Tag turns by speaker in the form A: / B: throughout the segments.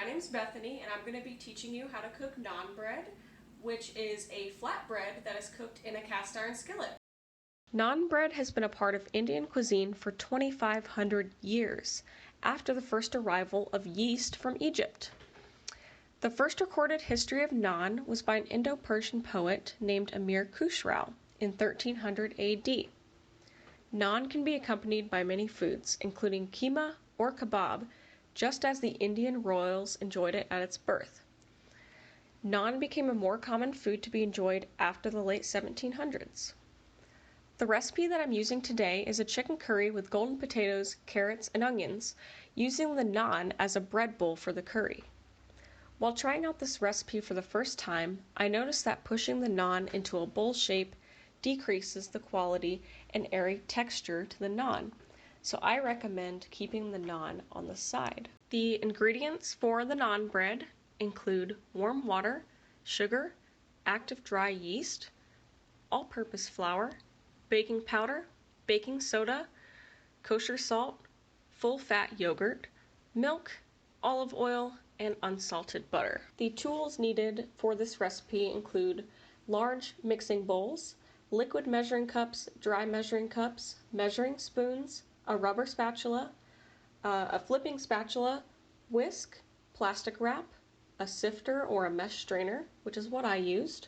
A: my name's Bethany, and I'm going to be teaching you how to cook naan bread, which is a flatbread that is cooked in a cast iron skillet. Naan bread has been a part of Indian cuisine for 2,500 years, after the first arrival of yeast from Egypt. The first recorded history of naan was by an Indo-Persian poet named Amir Khusrau in 1300 AD. Naan can be accompanied by many foods, including keema or kebab, just as the Indian royals enjoyed it at its birth. Naan became a more common food to be enjoyed after the late 1700s. The recipe that I'm using today is a chicken curry with golden potatoes, carrots, and onions, using the naan as a bread bowl for the curry. While trying out this recipe for the first time, I noticed that pushing the naan into a bowl shape decreases the quality and airy texture to the naan, so I recommend keeping the naan on the side. The ingredients for the naan bread include warm water, sugar, active dry yeast, all-purpose flour, baking powder, baking soda, kosher salt, full-fat yogurt, milk, olive oil, and unsalted butter. The tools needed for this recipe include large mixing bowls, liquid measuring cups, dry measuring cups, measuring spoons, a rubber spatula, a flipping spatula, whisk, plastic wrap, a sifter or a mesh strainer, which is what I used,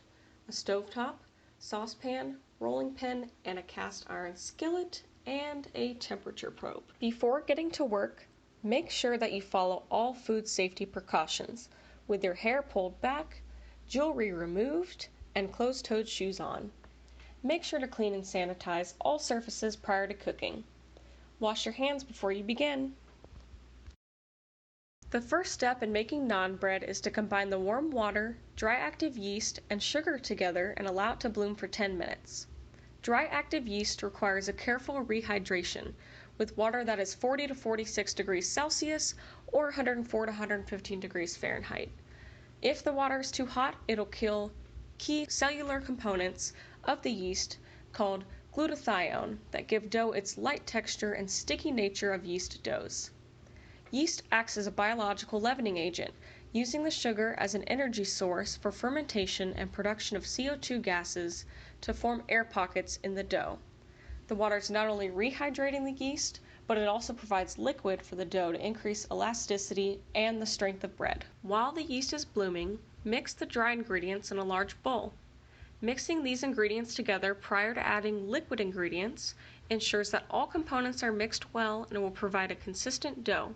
A: a stovetop, saucepan, rolling pin, and a cast iron skillet, and a temperature probe. Before getting to work, make sure that you follow all food safety precautions, with your hair pulled back, jewelry removed, and closed-toed shoes on. Make sure to clean and sanitize all surfaces prior to cooking. Wash your hands before you begin. The first step in making naan bread is to combine the warm water, dry active yeast, and sugar together and allow it to bloom for 10 minutes. Dry active yeast requires a careful rehydration with water that is 40 to 46 degrees Celsius or 104 to 115 degrees Fahrenheit. If the water is too hot, it'll kill key cellular components of the yeast called glutathione that give dough its light texture and sticky nature of yeast doughs. Yeast acts as a biological leavening agent, using the sugar as an energy source for fermentation and production of CO2 gases to form air pockets in the dough. The water is not only rehydrating the yeast, but it also provides liquid for the dough to increase elasticity and the strength of bread. While the yeast is blooming, mix the dry ingredients in a large bowl. Mixing these ingredients together prior to adding liquid ingredients ensures that all components are mixed well and will provide a consistent dough.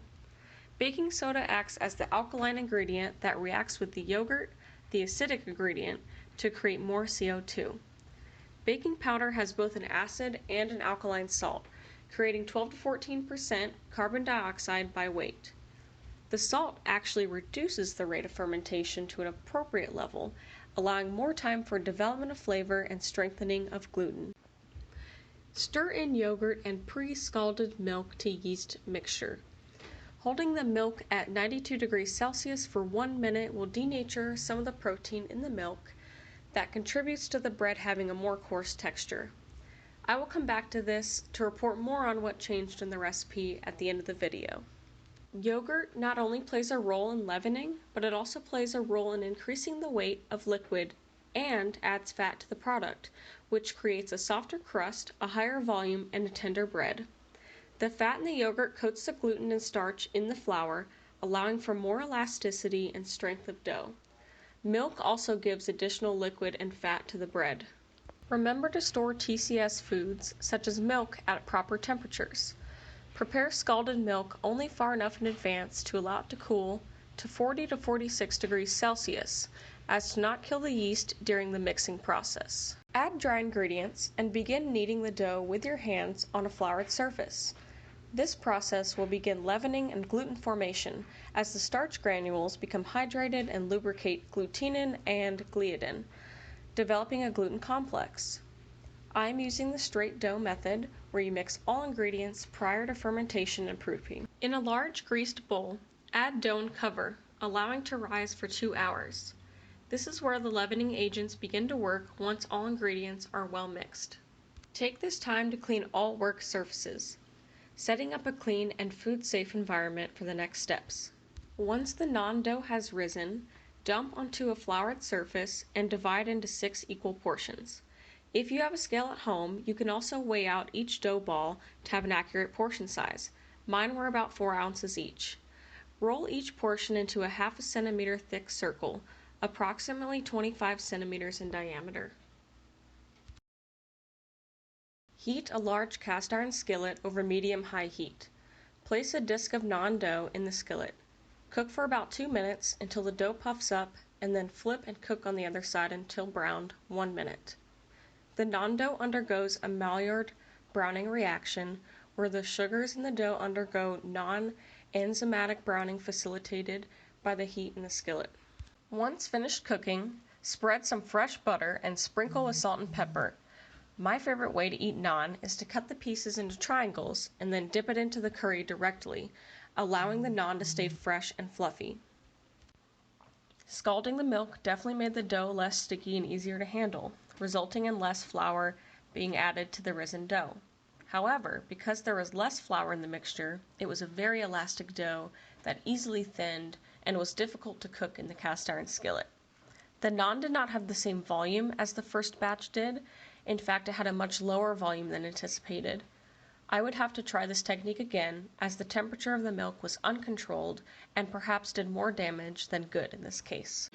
A: Baking soda acts as the alkaline ingredient that reacts with the yogurt, the acidic ingredient, to create more CO2. Baking powder has both an acid and an alkaline salt, creating 12 to 14% carbon dioxide by weight. The salt actually reduces the rate of fermentation to an appropriate level, allowing more time for development of flavor and strengthening of gluten. Stir in yogurt and pre-scalded milk to yeast mixture. Holding the milk at 92 degrees Celsius for 1 minute will denature some of the protein in the milk that contributes to the bread having a more coarse texture. I will come back to this to report more on what changed in the recipe at the end of the video. Yogurt not only plays a role in leavening, but it also plays a role in increasing the weight of liquid and adds fat to the product, which creates a softer crust, a higher volume, and a tender bread. The fat in the yogurt coats the gluten and starch in the flour, allowing for more elasticity and strength of dough. Milk also gives additional liquid and fat to the bread. Remember to store TCS foods, such as milk, at proper temperatures. Prepare scalded milk only far enough in advance to allow it to cool to 40 to 46 degrees Celsius, as to not kill the yeast during the mixing process. Add dry ingredients and begin kneading the dough with your hands on a floured surface. This process will begin leavening and gluten formation as the starch granules become hydrated and lubricate glutenin and gliadin, developing a gluten complex. I'm using the straight dough method, where you mix all ingredients prior to fermentation and proofing. In a large greased bowl, add dough and cover, allowing to rise for 2 hours. This is where the leavening agents begin to work once all ingredients are well mixed. Take this time to clean all work surfaces, setting up a clean and food-safe environment for the next steps. Once the naan dough has risen, dump onto a floured surface and divide into 6 equal portions. If you have a scale at home, you can also weigh out each dough ball to have an accurate portion size. Mine were about 4 ounces each. Roll each portion into a half a centimeter thick circle, approximately 25 centimeters in diameter. Heat a large cast iron skillet over medium-high heat. Place a disc of naan dough in the skillet. Cook for about 2 minutes until the dough puffs up, and then flip and cook on the other side until browned, 1 minute. The naan dough undergoes a Maillard browning reaction, where the sugars in the dough undergo non-enzymatic browning facilitated by the heat in the skillet. Once finished cooking, spread some fresh butter and sprinkle with salt and pepper. My favorite way to eat naan is to cut the pieces into triangles and then dip it into the curry directly, allowing the naan to stay fresh and fluffy. Scalding the milk definitely made the dough less sticky and easier to handle, resulting in less flour being added to the risen dough. However, because there was less flour in the mixture, it was a very elastic dough that easily thinned and was difficult to cook in the cast iron skillet. The naan did not have the same volume as the first batch did. In fact, it had a much lower volume than anticipated. I would have to try this technique again, as the temperature of the milk was uncontrolled and perhaps did more damage than good in this case.